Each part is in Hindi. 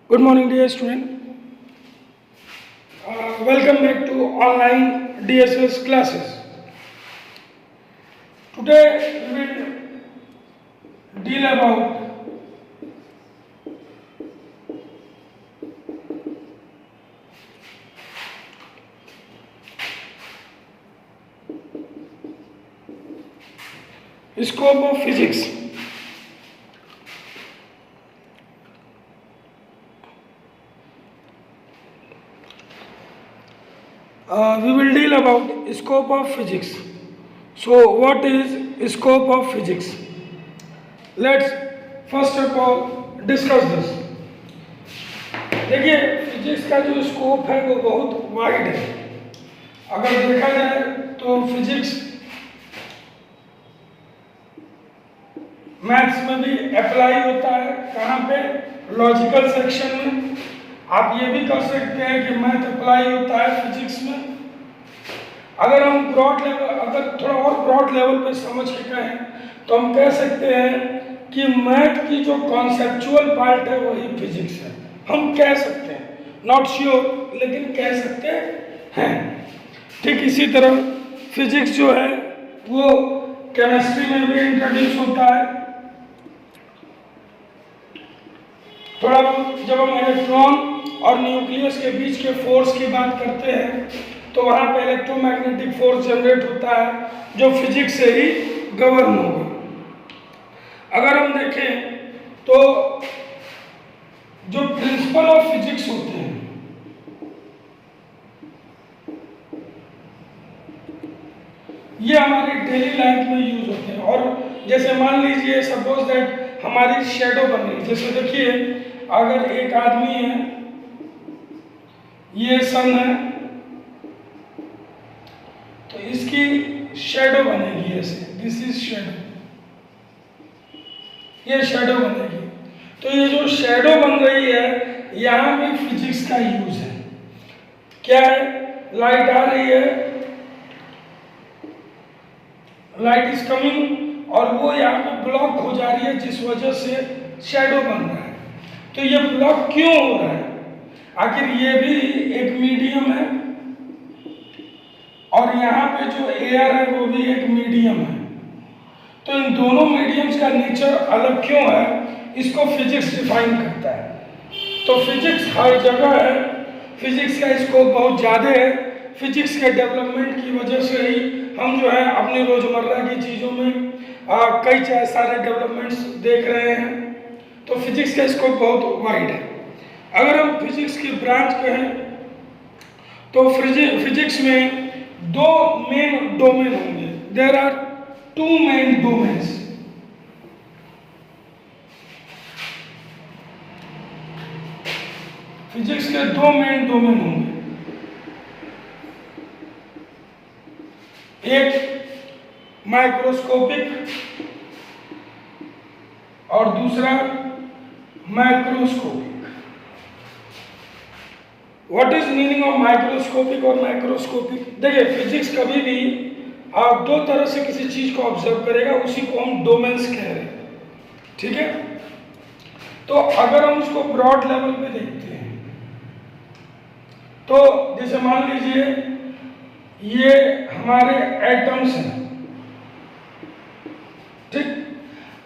Good morning, dear student. Welcome back to online DSS classes. Today we will deal about scope of physics. We will deal about scope of physics. So what is scope of physics? Let's first of all discuss this. देखिए फिजिक्स का जो स्कोप है वो बहुत वाइड है. अगर देखा जाए तो फिजिक्स मैथ्स में भी अप्लाई होता है. कहाँ पे? लॉजिकल सेक्शन में. आप ये भी कह सकते हैं कि मैथ अप्लाई होता है फिजिक्स में. अगर हम थोड़ा और ब्रॉड लेवल पे समझ के कहें तो हम कह सकते हैं कि मैथ की जो कॉन्सेप्चुअल पार्ट है वही फिजिक्स है. हम कह सकते हैं, नॉट श्योर, लेकिन कह सकते हैं. ठीक इसी तरह फिजिक्स जो है वो केमिस्ट्री में भी इंट्रोड्यूस होता है. थोड़ा जब हम इलेक्ट्रॉन और न्यूक्लियस के बीच के फोर्स की बात करते हैं तो वहाँ पे इलेक्ट्रोमैग्नेटिक फोर्स जनरेट होता है जो फिजिक्स से ही गवर्न होगा. अगर हम देखें तो जो प्रिंसिपल ऑफ फिजिक्स होते हैं ये हमारी डेली लाइफ में यूज होते हैं. और जैसे मान लीजिए सपोज दैट हमारी शेडो बन रही. जैसे देखिए अगर एक आदमी है, ये सन है, तो इसकी शेडो बनेगी ऐसे. This is shadow. ये शेडो बनेगी. तो ये जो शेडो बन रही है यहाँ भी फिजिक्स का यूज है. क्या है? लाइट आ रही है, लाइट इज कमिंग और वो यहाँ पे ब्लॉक हो जा रही है जिस वजह से शेडो बन रहा है. तो ये ब्लॉक क्यों हो रहा है? आखिर ये भी एक मीडियम है और यहाँ पे जो एयर है वो भी एक मीडियम है. तो इन दोनों मीडियम्स का नेचर अलग क्यों है इसको फिजिक्स डिफाइन करता है. तो फिजिक्स हर जगह है. फिजिक्स का स्कोप बहुत ज़्यादा है. फिजिक्स के डेवलपमेंट की वजह से ही हम जो है अपनी रोज़मर्रा की चीज़ों में कई सारे डेवलपमेंट्स देख रहे हैं. तो फिजिक्स का स्कोप बहुत वाइड है. अगर हम फिजिक्स की ब्रांच कहें तो फिजिक्स में दो मेन डोमेन होंगे. There are two main domains. Physics के दो मेन डोमेन होंगे. एक माइक्रोस्कोपिक और दूसरा macroscopic. What is meaning of microscopic और मैक्रोस्कोपिक? देखिए फिजिक्स कभी भी आप दो तरह से किसी चीज को ऑब्जर्व करेगा, उसी को हम डोमेन्स कह रहे हैं. ठीक है. तो अगर हम उसको ब्रॉड लेवल पे देखते हैं तो जैसे मान लीजिए ये हमारे एटम्स हैं. ठीक.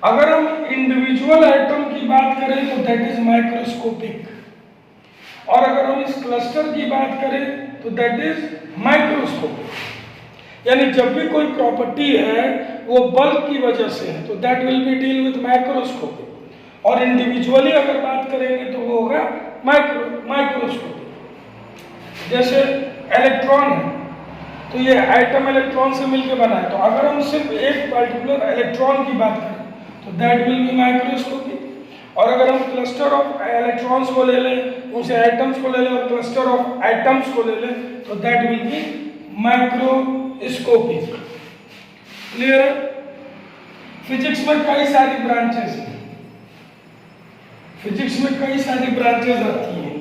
अगर हम इंडिविजुअल एटम की बात करें तो दैट इज माइक्रोस्कोपिक और अगर हम इस क्लस्टर की बात करें तो दैट इज माइक्रोस्कोपिक. यानी जब भी कोई प्रॉपर्टी है वो बल्क की वजह से है तो that will be deal with microscopic. और इंडिविजुअली अगर बात करेंगे तो वो होगा माइक्रोस्कोपिक. जैसे इलेक्ट्रॉन है तो ये एटम इलेक्ट्रॉन से मिलकर बना है. तो अगर हम सिर्फ एक पर्टिकुलर इलेक्ट्रॉन की बात करें तो दैट विल बी माइक्रोस्कोपिक. और अगर हम क्लस्टर ऑफ इलेक्ट्रॉन्स को ले लें, उनसे एटम्स को ले लें और क्लस्टर ऑफ एटम्स को ले लें तो that will be microscopic. Clear? Physics में कई सारी ब्रांचेस हैं. फिजिक्स में कई सारी ब्रांचेस आती हैं.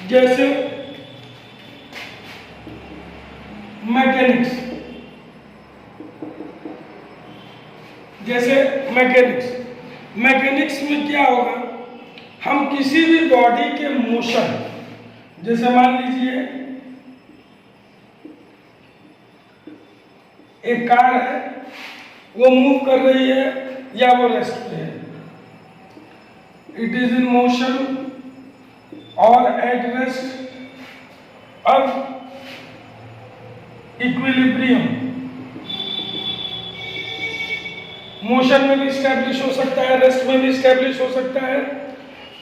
जैसे मैकेनिक्स. मैकेनिक्स में क्या होगा? हम किसी भी बॉडी के मोशन, जैसे मान लीजिए एक कार है, वो मूव कर रही है या वो रेस्ट पे है, इट इज इन मोशन और एट रेस्ट। अब इक्विलिब्रियम मोशन में भी स्टैब्लिश हो सकता है, रेस्ट में भी स्टैब्लिश हो सकता है।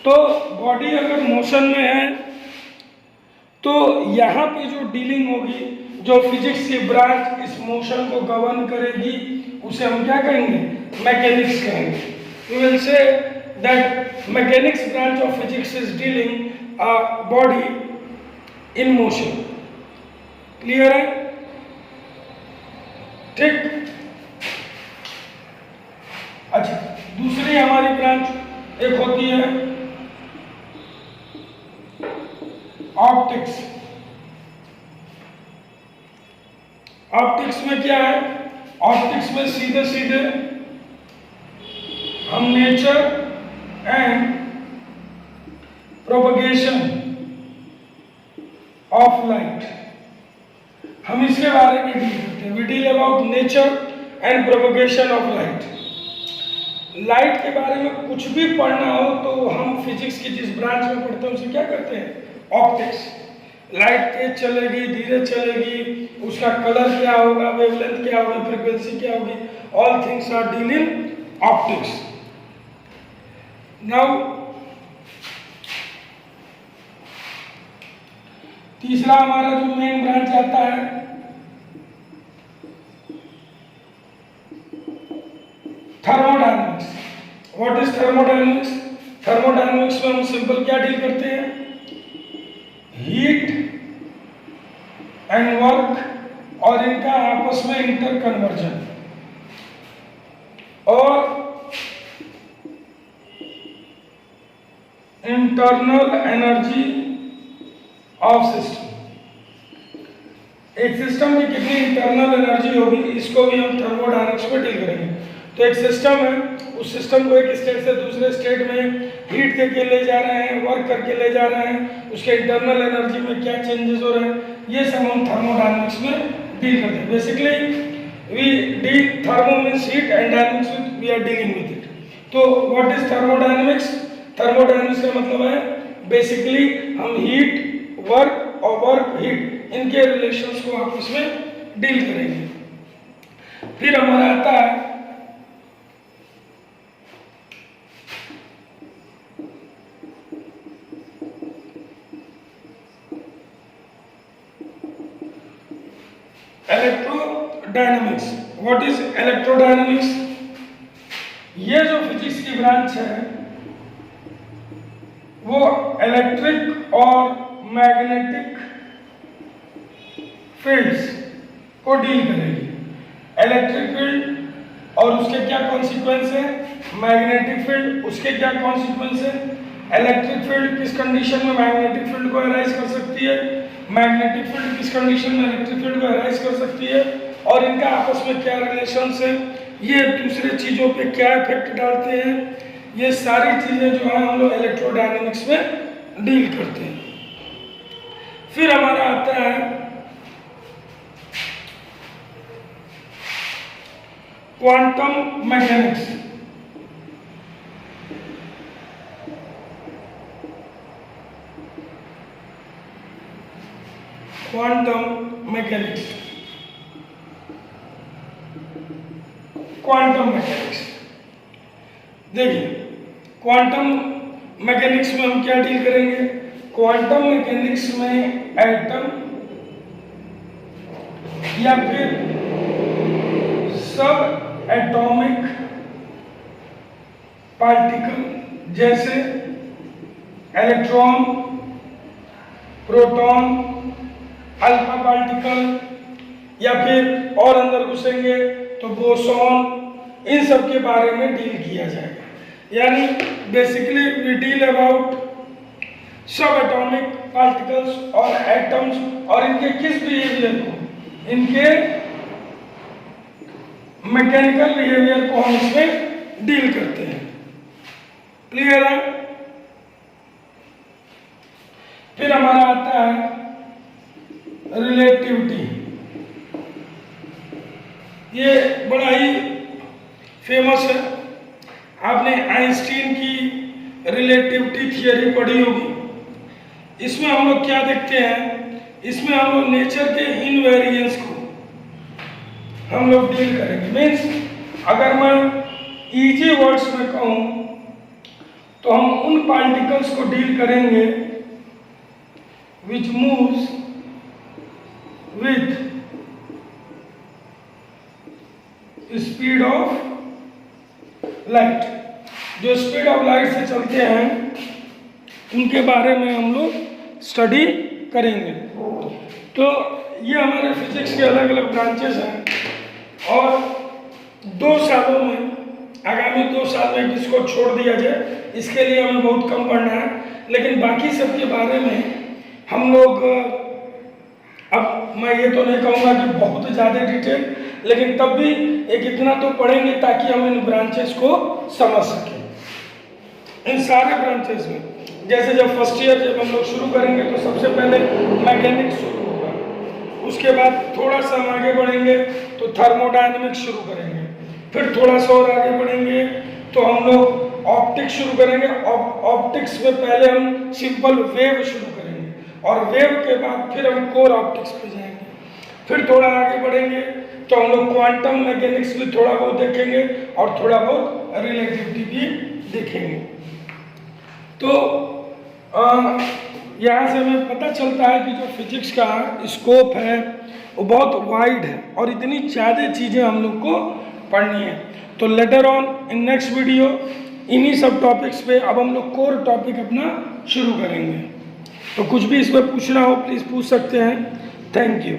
तो बॉडी अगर मोशन में है तो यहाँ पे जो डीलिंग होगी, जो फिजिक्स की ब्रांच इस मोशन को गवर्न करेगी, उसे हम क्या कहेंगे? मैकेनिक्स कहेंगे। We will say that mechanics branch of physics is dealing a body in motion. Clear है? ठीक। अच्छा, दूसरी हमारी ब्रांच एक होती है ऑप्टिक्स। ऑप्टिक्स में क्या है? ऑप्टिक्स में सीधे सीधे हम nature and propagation of light, हम इसके बारे में डील करते हैं। We deal about nature and propagation of light. Light के बारे में कुछ भी पढ़ना हो तो हम फिजिक्स की जिस ब्रांच में पढ़ते हैं उसे क्या करते हैं? ऑप्टिक्स। लाइट तेज चलेगी, धीरे चलेगी, उसका कलर क्या होगा, वेवलेंथ क्या होगी, फ्रीक्वेंसी क्या होगी, all things are deal in optics. Now तीसरा हमारा जो मेन ब्रांच आता है thermodynamics. What is thermodynamics? Thermodynamics में हम सिंपल क्या डील करते हैं? हीट एंड वर्क और इनका आपस में इंटर कन्वर्जन और इंटरनल एनर्जी ऑफ सिस्टम। एक सिस्टम की कितनी इंटरनल एनर्जी होगी, इसको भी हम थर्मोडायनेमिक्स में डील करेंगे। तो एक सिस्टम है, उस सिस्टम को एक स्टेट से दूसरे स्टेट में हीट देके ले जा रहे हैं, वर्क करके ले जा रहे हैं, उसके इंटरनल एनर्जी में क्या चेंजेस हो रहे हैं, ये सब हम थर्मोडायनेमिक्स में डील करते हैं। Basically we deal thermo means heat and dynamics with we are dealing with it. तो व्हाट इज थर्मोडायनेमिक्स? थर्मोडायनेमिक्स का मतलब है बेसिकली हम हीट, वर्क और वर्क हीट, इनके रिलेशंस को आपस में डील करेंगे। फिर हमारा आता है इलेक्ट्रोडायनेमिक्स। What is electrodynamics? ये जो फिजिक्स की ब्रांच है वो इलेक्ट्रिक और मैग्नेटिक फील्ड्स को डील करेगी। इलेक्ट्रिक फील्ड और उसके क्या कॉन्सिक्वेंस है, मैग्नेटिक फील्ड उसके क्या कॉन्सिक्वेंस है। इलेक्ट्रिक फील्ड किस कंडीशन में मैग्नेटिक फील्ड को अराइज कर सकती है, मैग्नेटिक फील्ड किस कंडीशन में इलेक्ट्रिक फील्ड को अराइज कर सकती है, और इनका आपस में क्या रिलेशंस है, ये दूसरे चीज़ों पे क्या इफेक्ट डालते हैं, ये सारी चीज़ें जो है हम लोग इलेक्ट्रोडायनेमिक्स में डील करते हैं। फिर हमारा आता है quantum mechanics. Quantum mechanics, quantum mechanics. देखिए क्वांटम मैकेनिक्स में हम क्या डील करेंगे? क्वांटम मैकेनिक्स में एटम या फिर सब एटॉमिक पार्टिकल जैसे इलेक्ट्रॉन, प्रोटॉन, अल्फा पार्टिकल, या फिर और अंदर घुसेंगे तो बोसॉन, इन सब के बारे में डील किया जाएगा। यानी बेसिकली वी डील अबाउट सब एटॉमिक पार्टिकल्स और एटम्स और इनके किस बिहेवियर को, इनके मैकेनिकल बिहेवियर को हम इसमें डील करते हैं। क्लियर है? फिर हमारा आता है रिलेटिविटी। ये बड़ा ही फेमस है, आपने आइंस्टीन की रिलेटिविटी थियरी पढ़ी होगी। इसमें हम लोग क्या देखते हैं, इसमें हम लोग नेचर के इनवेरिएंस को हम लोग डील करेंगे। मीन्स अगर मैं इजी वर्ड्स में कहूँ तो हम उन पार्टिकल्स को डील करेंगे विच moves with speed of light, जो स्पीड ऑफ लाइट से चलते हैं उनके बारे में हम लोग स्टडी करेंगे। तो ये हमारे फिजिक्स के अलग अलग ब्रांचेस हैं और 2 सालों में, आगामी 2 साल में किसको छोड़ दिया जाए इसके लिए हमें बहुत कम पढ़ना है, लेकिन बाकी सब के बारे में हम लोग, अब मैं ये तो नहीं कहूँगा कि बहुत ज़्यादा डिटेल, लेकिन तब भी एक इतना तो पढ़ेंगे ताकि हम इन ब्रांचेस को समझ सकें। इन सारे ब्रांचेस में जैसे जब फर्स्ट ईयर जब हम लोग शुरू करेंगे तो सबसे पहले मैकेनिक्स शुरू होगा, उसके बाद थोड़ा सा हम आगे बढ़ेंगे तो थर्मोडायनेमिक्स शुरू करेंगे, फिर थोड़ा सा और आगे बढ़ेंगे तो हम लोग ऑप्टिक्स शुरू करेंगे। ऑप्टिक्स में पहले हम सिंपल वेव शुरू करेंगे और वेव के बाद फिर हम कोर ऑप्टिक्स पे जाएंगे, फिर थोड़ा आगे बढ़ेंगे तो हम लोग क्वांटम मैकेनिक्स भी थोड़ा बहुत देखेंगे और थोड़ा बहुत रिलेटिविटी भी देखेंगे। तो यहाँ से हमें पता चलता है कि जो फिजिक्स का स्कोप है वो बहुत वाइड है और इतनी ज़्यादा चीज़ें हम लोग को पढ़नी है। तो later on in next video इन्हीं सब टॉपिक्स पे अब हम लोग कोर टॉपिक अपना शुरू करेंगे। तो कुछ भी इसमें पूछना हो प्लीज़ पूछ सकते हैं। Thank you.